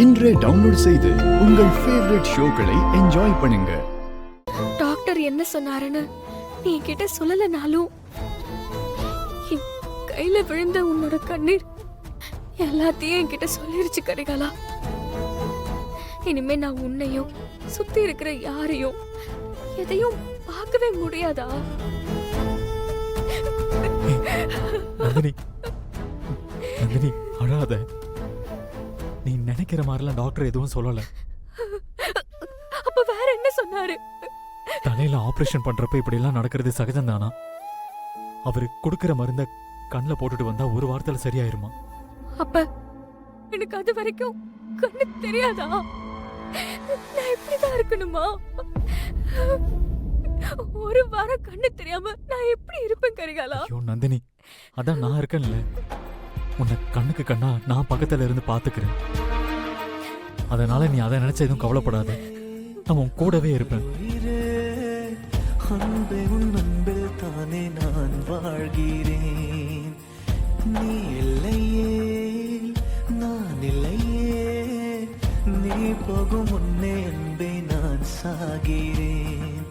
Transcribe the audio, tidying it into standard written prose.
இன்றே டவுன்லோட் செய்து உங்கள் ஃபேவரட் ஷோக்களை என்ஜாய் பண்ணுங்க. டாக்டர் என்ன சொன்னாருன்னு நீ கிட்ட சொல்லலனாலும் என் கையில விழுந்த உன்னோட கண்ணீர் எல்லாத்தையும் என்கிட்ட சொல்லிருச்சு கரிகாலா. இனிமே நான் உன்னையும் சுத்தி இருக்கிற யாரையும் எதையும் பார்க்கவே முடியாதா? நந்தினி, நந்தினி அழாத. நீ நினைக்கிற மாதிரிலாம் டாக்டர் எதுவும் சொல்லல. அப்ப வேற என்ன சொன்னாரு? தலையில ஆபரேஷன் பண்றப்ப இப்படி எல்லாம் நடக்கிறது சகஜம் தானா? அவரு கொடுக்கிற மருந்த கண்ணுல போட்டுட்டு வந்தா ஒரு வாரத்துல சரியாயிருமா? அப்ப எனக்கு அது வரைக்கும் கண்ணு தெரியாதா? நான் இப்படிதான் இருக்கணுமா? ஒரு வாரம் கண்ணு தெரியாம நான் எப்படி இருப்பேன் கரிகாலா? ஐயோ நந்தினி, அதான் நான் இருக்கேன்ல. உன்னை கண்ணுக்கு கண்ணா நான் பக்கத்துல இருந்து பாத்துக்கிறேன். அதனால நீ அதை நினைச்ச எதுவும் கவலைப்படாத. நான் உன் கூடவே இருப்பேன். அன்பே உன் அன்பில் தானே நான் வாழ்கிறேன். நீ இல்லையே நான் இல்லையே, நீ போகும் முன்னே அன்பே நான் சாகிறேன்.